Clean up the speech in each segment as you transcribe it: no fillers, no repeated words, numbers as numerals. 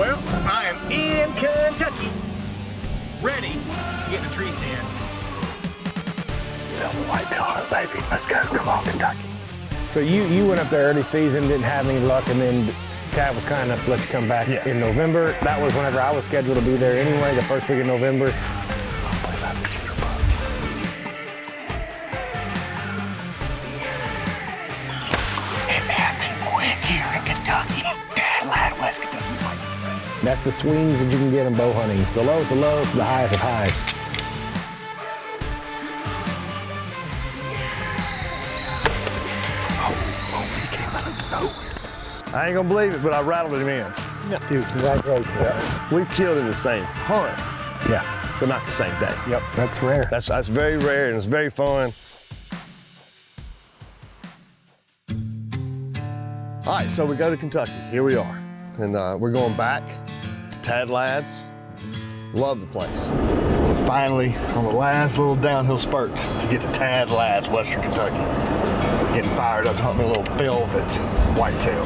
Well, I am in Kentucky, ready to get in a tree stand. Double whitetail hunt, baby. Let's go. Come on, Kentucky. So you went up there early season, didn't have any luck, and then Tad was kind enough to let you come back in November. That was whenever I was scheduled to be there anyway, the first week of November. That's the swings that you can get in bow hunting. The lowest of lows, the highest of highs. I ain't gonna believe it, but I rattled him in. Dude, congratulations. Yeah. We killed in the same hunt. Yeah. But not the same day. Yep, that's rare. That's very rare and it's very fun. All right, so we go to Kentucky. Here we are. And we're going back to Tad Ladd's. Love the place. We're finally on the last little downhill spurt to get to Tad Ladd's, Western Kentucky. Getting fired up, hunting a little velvet whitetail.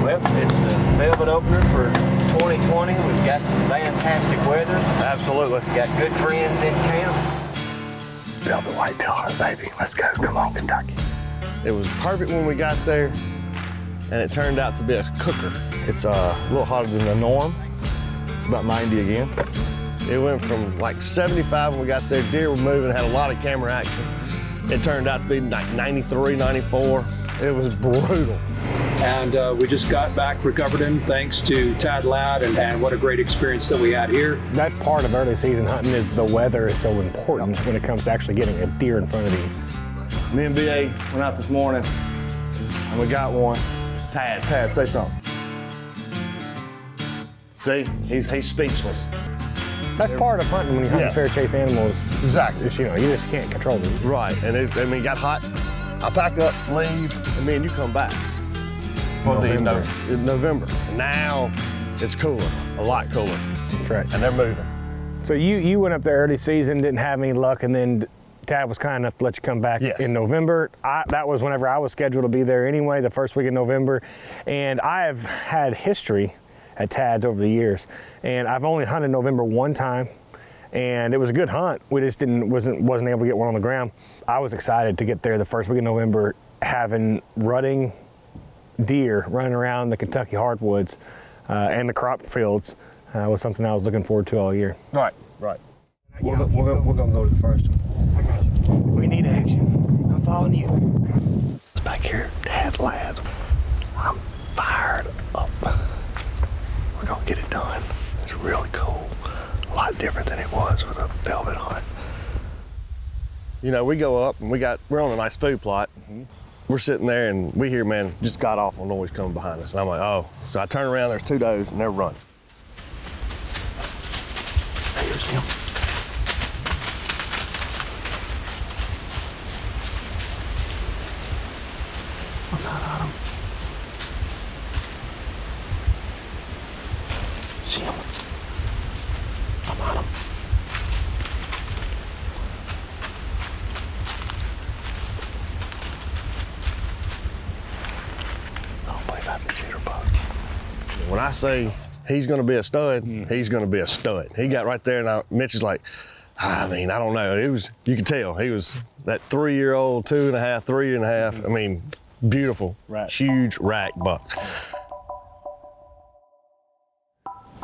Well, it's the velvet opener for 2020. We've got some fantastic weather. Absolutely. Got good friends in camp. Velvet whitetail hunt, baby. Let's go. Come on, Kentucky. It was perfect when we got there, and it turned out to be a cooker. It's a little hotter than the norm. It's about 90 again. It went from like 75 when we got there. Deer were moving, had a lot of camera action. It turned out to be like 93, 94. It was brutal. And we just got back, recovered him, thanks to Tad Ladd, and what a great experience that we had here. That part of early season hunting is the weather is so important when it comes to actually getting a deer in front of you. Me and BA went out this morning, and we got one. Tad, say something. See, he's speechless. That's part of hunting when you hunt fair chase animals. Exactly. Is, you just can't control them. Right, and it got hot. I pack up, leave, and me and you come back. For November. Now it's cooler, a lot cooler. That's right. And they're moving. So you went up there early season, didn't have any luck, and then Tad was kind enough to let you come back in November. That was whenever I was scheduled to be there anyway, the first week of November. And I have had history at Tad's over the years. And I've only hunted November one time, and it was a good hunt. We just wasn't able to get one on the ground. I was excited to get there the first week of November, having rutting deer running around the Kentucky hardwoods and the crop fields was something I was looking forward to all year. Right. We're gonna go to the first one. I got you. We need action. I'm following you. It's back here, Tad Ladd's. I'm fired up. We're gonna get it done. It's really cool. A lot different than it was with a velvet hunt. You know, we go up and we're on a nice food plot. We're sitting there and we hear, man, just god awful noise coming behind us. And I'm like, oh. So I turn around, there's two does and they're running. Here's him. I'm not on him. See him? I'm on him. Don't play about the jitterbug. When I say he's gonna be a stud, he's gonna be a stud. He got right there and Mitch is like, I mean, I don't know. You could tell he was that 3-year-old, 2.5, 3.5. I mean, beautiful, huge rack buck.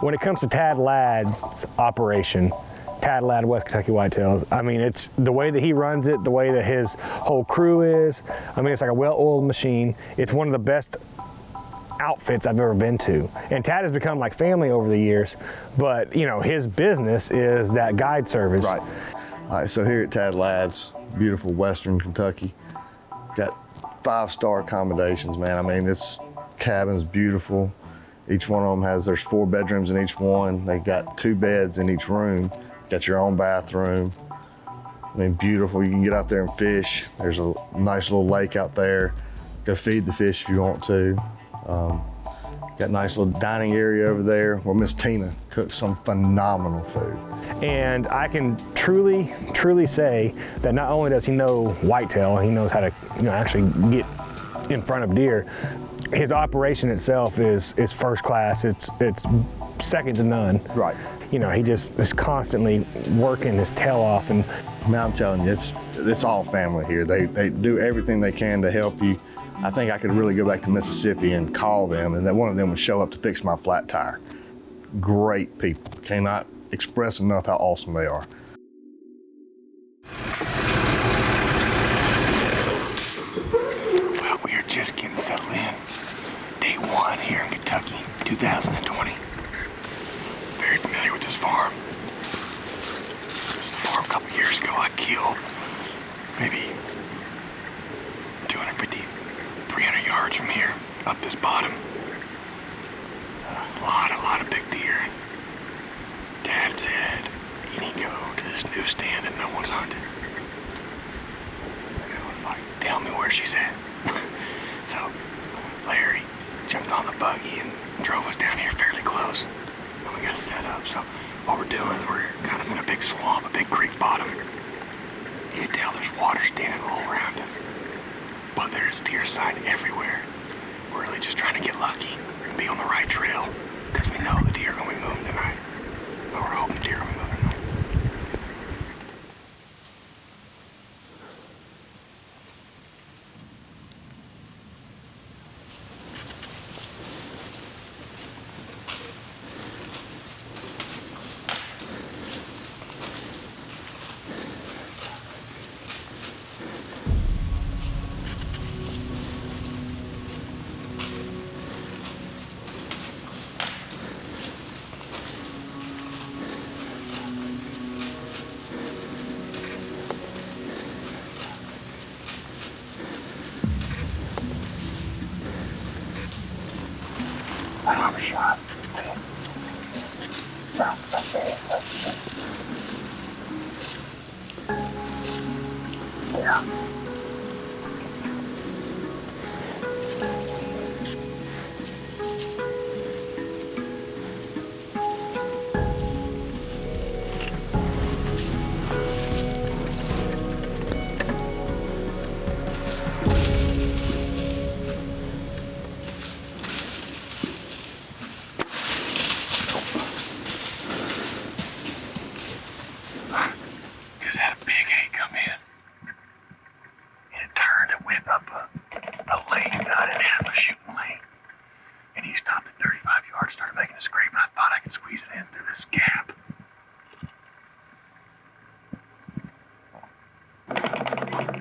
When it comes to Tad Ladd's operation, Tad Ladd West Kentucky Whitetails, I mean, it's the way that he runs it, the way that his whole crew is. I mean, it's like a well-oiled machine. It's one of the best outfits I've ever been to. And Tad has become like family over the years, but his business is that guide service. Right. All right, so here at Tad Ladd's, beautiful Western Kentucky, got 5-star accommodations, man. I mean, this cabin's beautiful. Each one of them there's 4 bedrooms in each one. They got 2 beds in each room. Got your own bathroom. I mean, beautiful. You can get out there and fish. There's a nice little lake out there. Go feed the fish if you want to. Got a nice little dining area over there where Miss Tina cooks some phenomenal food. And I can truly, truly say that not only does he know whitetail, he knows how to actually get in front of deer. his operation itself is first class. It's second to none. Right. You know, he just is constantly working his tail off. And I mean, I'm telling you, it's all family here. They do everything they can to help you. I think I could really go back to Mississippi and call them, and that one of them would show up to fix my flat tire. Great people. Cannot express enough how awesome they are. Well, we're just getting settled in. Day one here in Kentucky, 2020. Very familiar with this farm. This is the farm a couple years ago I killed. Maybe 250, 300 yards from here, up this bottom. A lot of big deer. Dad said he need to go to this newsstand that no one's hunted. And I was like, tell me where she's at. So Larry jumped on the buggy and drove us down here fairly close. And we got set up. So what we're doing is we're kind of in a big swamp, a big creek bottom. You can tell there's water standing all around us. But there's deer sign everywhere. We're really just trying to get lucky and be on the right trail because we know the deer are going to be moving tonight. Or we're hoping deer are going to be moving tonight. I'm shot. Yeah. Just had a big eight come in. And it turned and went up a lane that I didn't have a shooting lane. And he stopped at 35 yards, started making a scrape, and I thought I could squeeze it in through this gap.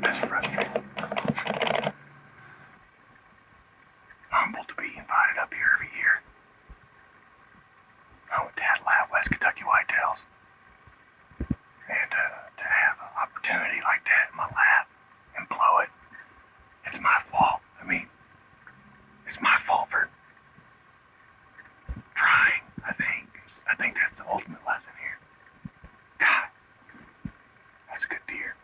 That's frustrating. Humbled to be invited up here every year. I'm with Dad Lab, West Kentucky Whitetails. And to have an opportunity like that in my lap and blow it, it's my fault. I mean, it's my fault for trying, I think. I think that's the ultimate lesson here. God, that's a good deer.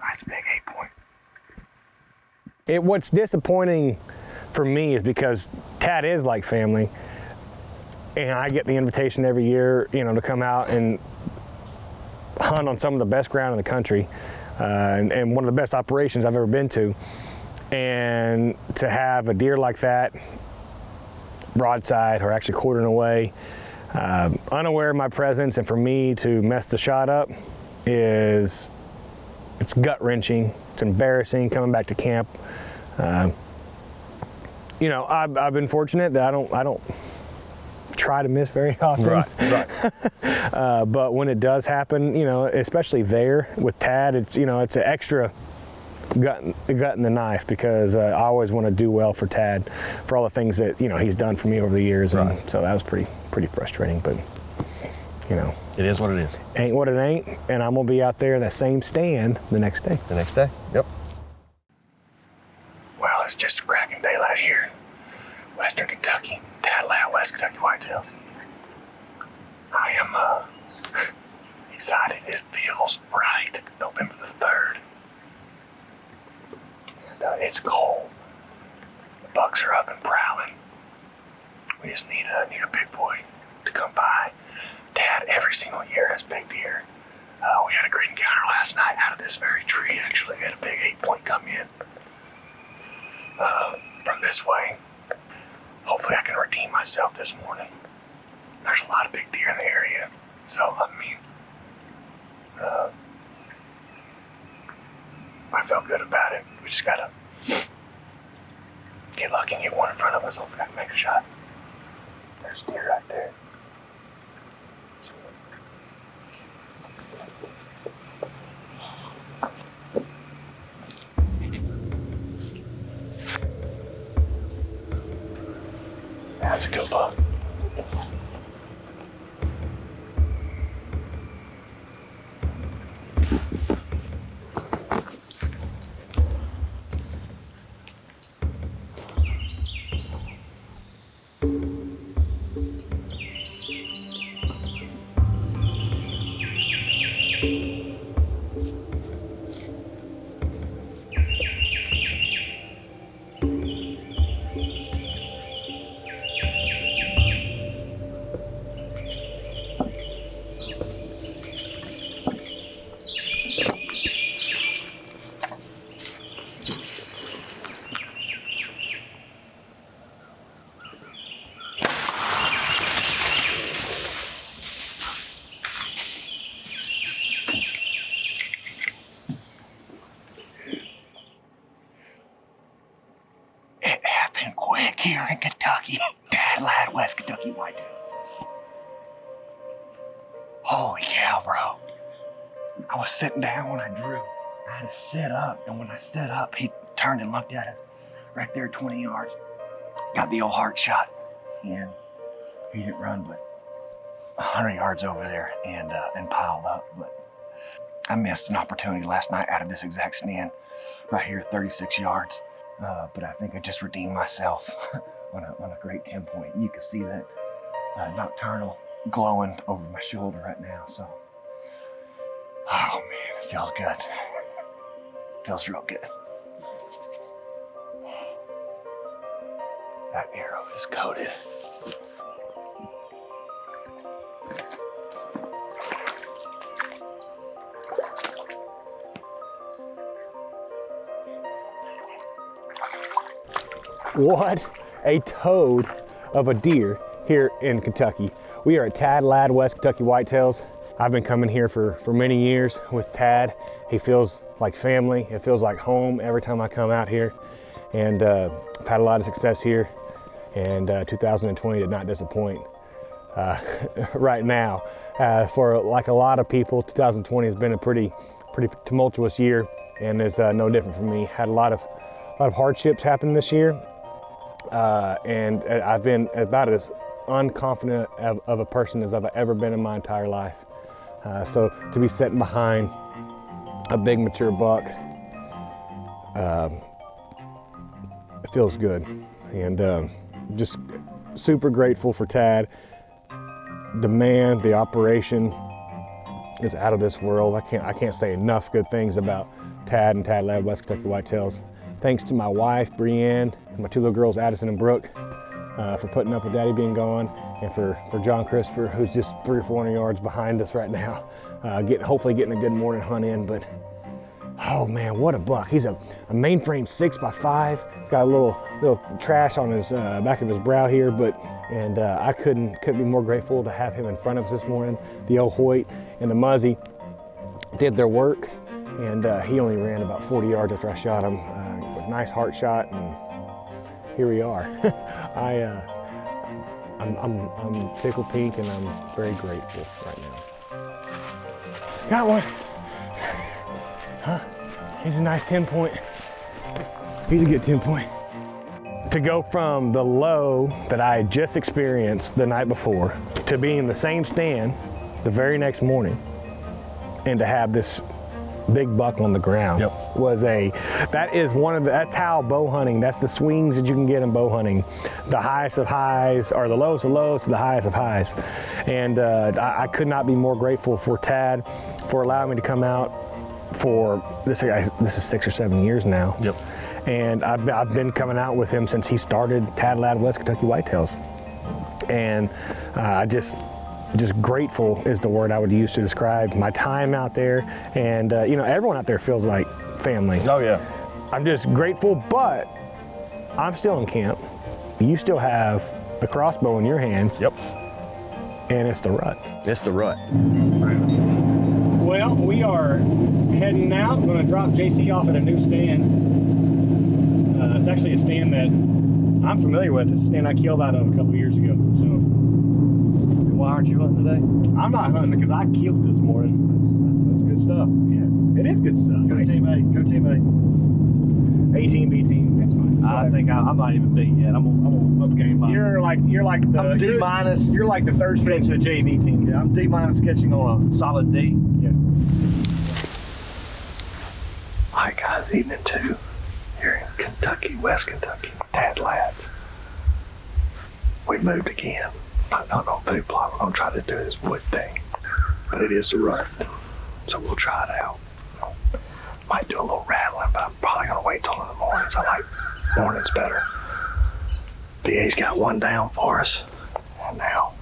Nice big 8-point. what's disappointing for me is because Tad is like family, and I get the invitation every year, you know, to come out and hunt on some of the best ground in the country, and one of the best operations I've ever been to. And to have a deer like that, broadside or actually quartering away, unaware of my presence, and for me to mess the shot up it's gut-wrenching. It's embarrassing coming back to camp. You know, I've been fortunate that I don't try to miss very often. Right. But when it does happen, you know, especially there with Tad, it's, you know, it's an extra gut in the knife, because I always want to do well for Tad for all the things that, you know, he's done for me over the years. Right. And so that was pretty frustrating, but you know, It is what it is. ain't what it ain't, and I'm gonna be out there in that same stand the next day. The next day. Yep. Well, it's just cracking daylight here in Western Kentucky. Tad Lab, West Kentucky Whitetails. I am excited. It feels right. November the 3rd. And it's cold. The bucks are up and prowling. We just need a big boy to come by. Dad every single year has big deer. We had a great encounter last night out of this very tree. Actually, we had a big 8-point come in. from this way. Hopefully I can redeem myself this morning. There's a lot of big deer in the area. So, I mean, I felt good about it. We just gotta get lucky and get one in front of us. Hopefully I can make a shot. There's deer right there. That's a good buck. Here in Kentucky, Dad Lad, West Kentucky Whitetails. Holy cow, bro. I was sitting down when I drew. I had to sit up, and when I stood up, he turned and looked at us right there 20 yards. Got the old heart shot, and he didn't run but 100 yards over there and piled up. But I missed an opportunity last night out of this exact stand right here, 36 yards. But I think I just redeemed myself on a great 10-point. You can see that nocturnal glowing over my shoulder right now. So, oh man, it feels good. Feels real good. That arrow is coated. What a toad of a deer here in Kentucky. We are at Tad Lad, West Kentucky Whitetails. I've been coming here for many years with Tad. He feels like family. It feels like home every time I come out here. And I've had a lot of success here. And 2020 did not disappoint. Right now, for like a lot of people, 2020 has been a pretty tumultuous year, and it's no different for me. Had a lot of hardships happen this year. And I've been about as unconfident of a person as I've ever been in my entire life. So to be sitting behind a big mature buck, it feels good. And just super grateful for Tad. The man, the operation is out of this world. I can't say enough good things about Tad and Tad Lad, West Kentucky Whitetails. Thanks to my wife, Brienne, and my two little girls, Addison and Brooke, for putting up with Daddy being gone, and for John Christopher, who's just 300 or 400 yards behind us right now, hopefully getting a good morning hunt in. But oh man, what a buck! He's a mainframe 6x5. He's got a little trash on his back of his brow here, and I couldn't be more grateful to have him in front of us this morning. The old Hoyt and the Muzzy did their work, and he only ran about 40 yards after I shot him. Nice heart shot, and here we are. I'm tickled pink, and I'm very grateful right now. Got one. Huh? He's a nice 10-point. He's a good 10-point. To go from the low that I had just experienced the night before to being in the same stand the very next morning, and to have this big buck on the ground, that's how bow hunting, that's the swings that you can get in bow hunting. The highest of highs, or the lowest of lows to the highest of highs. And I could not be more grateful for Tad for allowing me to come out for this is 6 or 7 years now. Yep. And I've been coming out with him since he started Tad Lad West Kentucky Whitetails. And just grateful is the word I would use to describe my time out there. And everyone out there feels like family. Oh yeah. I'm just grateful, but I'm still in camp. You still have the crossbow in your hands. Yep. And it's the rut. It's the rut. Well, we are heading out. I'm going to drop JC off at a new stand. It's actually a stand that I'm familiar with. It's a stand I killed out of a couple years ago. So Why aren't you hunting today? I'm not hunting because I killed this morning. That's good stuff. Yeah, it is good stuff. Go team A. Go team A. A team, B team. That's fine. It's I whatever. think I'm not even beat yet. I'm gonna up game mine. You're like the I'm D minus. You're like the third string to a JV team. Yeah, I'm D minus sketching on a solid D. Yeah. Hi guys, evening 2 here in Kentucky, West Kentucky, Tad Lads. We moved again. Not on food plot. We're gonna try to do this wood thing, but it is the rut, so we'll try it out. Might do a little rattling, but I'm probably gonna wait till in the mornings. I like mornings better. VA's got one down for us, and now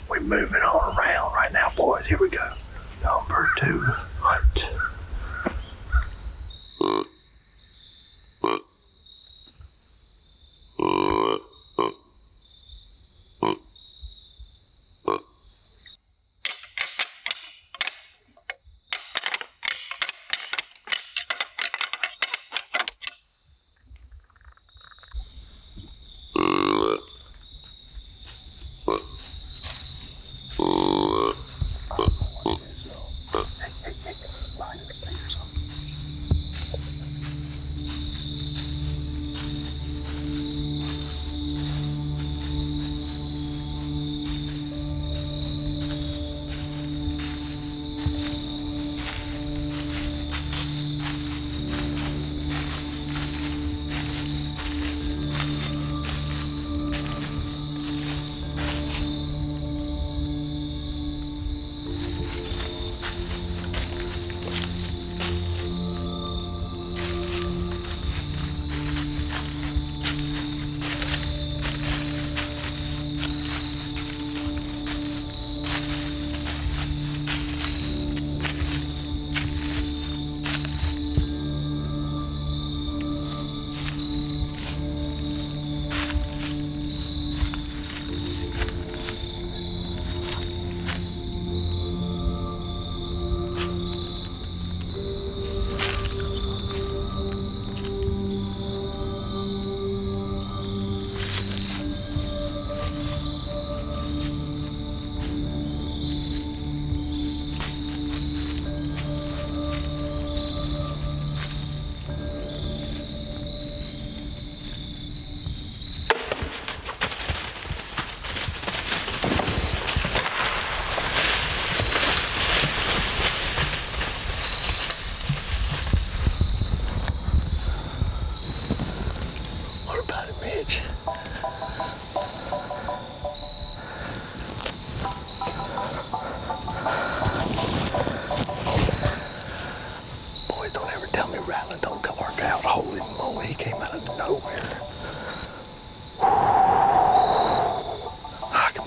we're moving on around right now, boys. Here we go. Number 2 hunt.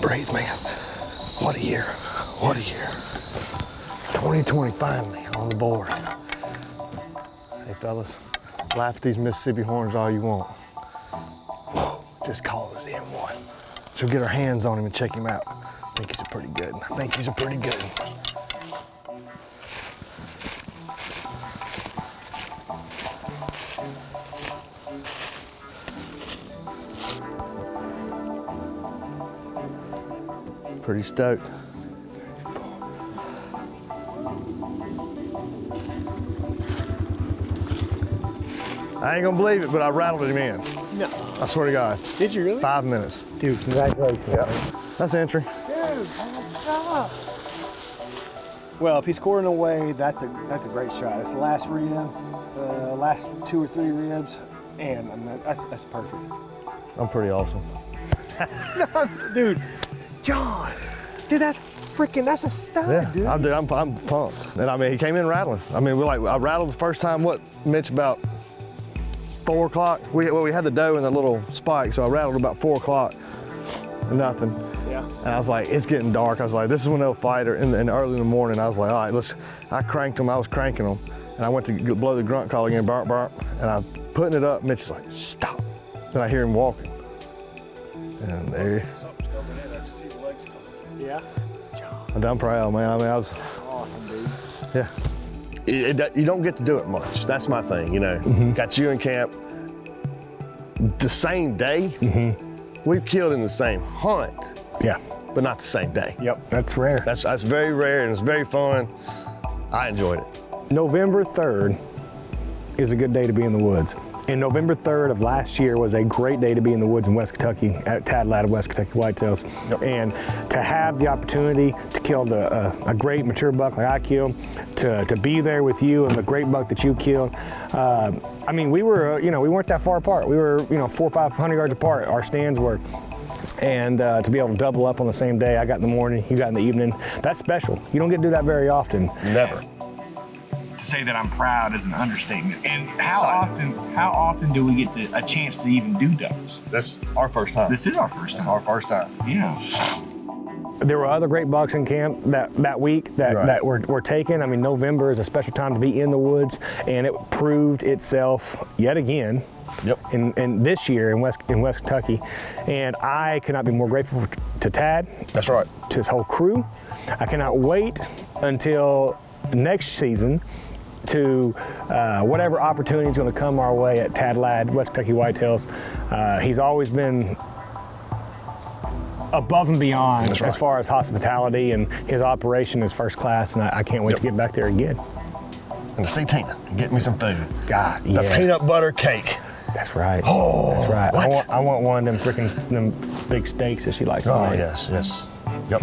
Breathe, man. What a year. What a year. 2020 finally on the board. Hey fellas, laugh at these Mississippi horns all you want. Just called us in one. So get our hands on him and check him out. I think he's a pretty good. I think he's a pretty good. Pretty stoked. I ain't gonna believe it, but I rattled him in. No. I swear to God. Did you really? 5 minutes. Dude, congratulations. Yeah. That's entry. Dude, good job. Well, if he's scoring away, that's a great shot. It's the last rib, last 2 or 3 ribs, and I mean, that's perfect. I'm pretty awesome. Dude, John, dude, that's a stud, Yeah, dude. I'm pumped. And I mean, he came in rattling. I mean, I rattled the first time, Mitch, about 4 o'clock. We had the doe in the little spike, so I rattled about 4 o'clock, nothing. Yeah. And I was like, it's getting dark. I was like, this is when they'll fight, or in early in the morning. I was like, all right, I cranked them, I was cranking them. And I went to blow the grunt call again, burp, burp. And I'm putting it up, Mitch is like, stop. Then I hear him walking. And there, Something's coming in. I just see the legs coming. Yeah. I'm proud, man. I mean, I was, Awesome, dude. yeah. You don't get to do it much. That's my thing, you know. Got you in camp the same day. We've killed in the same hunt, Yeah. but not the same day. Yep. That's rare. That's very rare and it's very fun. I enjoyed it. November 3rd is a good day to be in the woods. And November 3rd of last year was a great day to be in the woods in West Kentucky at Tad Ladd of West Kentucky Whitetails. Yep. And to have the opportunity to kill a great mature buck like I killed, to be there with you and the great buck that you killed. I mean, we were, we weren't that far apart. We were, 400 or 500 yards apart, our stands were. And to be able to double up on the same day, I got in the morning, you got in the evening, that's special. You don't get to do that very often. Never. To say that I'm proud is an understatement. And how often do we get a chance to even do those? That's our first time. This is our first time. Our first time. Yeah. There were other great bucks in camp that week that were taken. I mean, November is a special time to be in the woods, and it proved itself yet again. Yep. In this year in West Kentucky, and I could not be more grateful to Tad. That's right. To his whole crew. I cannot wait until next season to whatever opportunity is going to come our way at Tad Ladd, West Kentucky Whitetails. He's always been above and beyond as far as hospitality, and his operation is first class, and I can't wait to get back there again. And to see Tina, get me some food. God, The peanut butter cake. That's right. Oh, that's right. what? I want one of them big steaks that she likes to Oh, make. yes. Yep.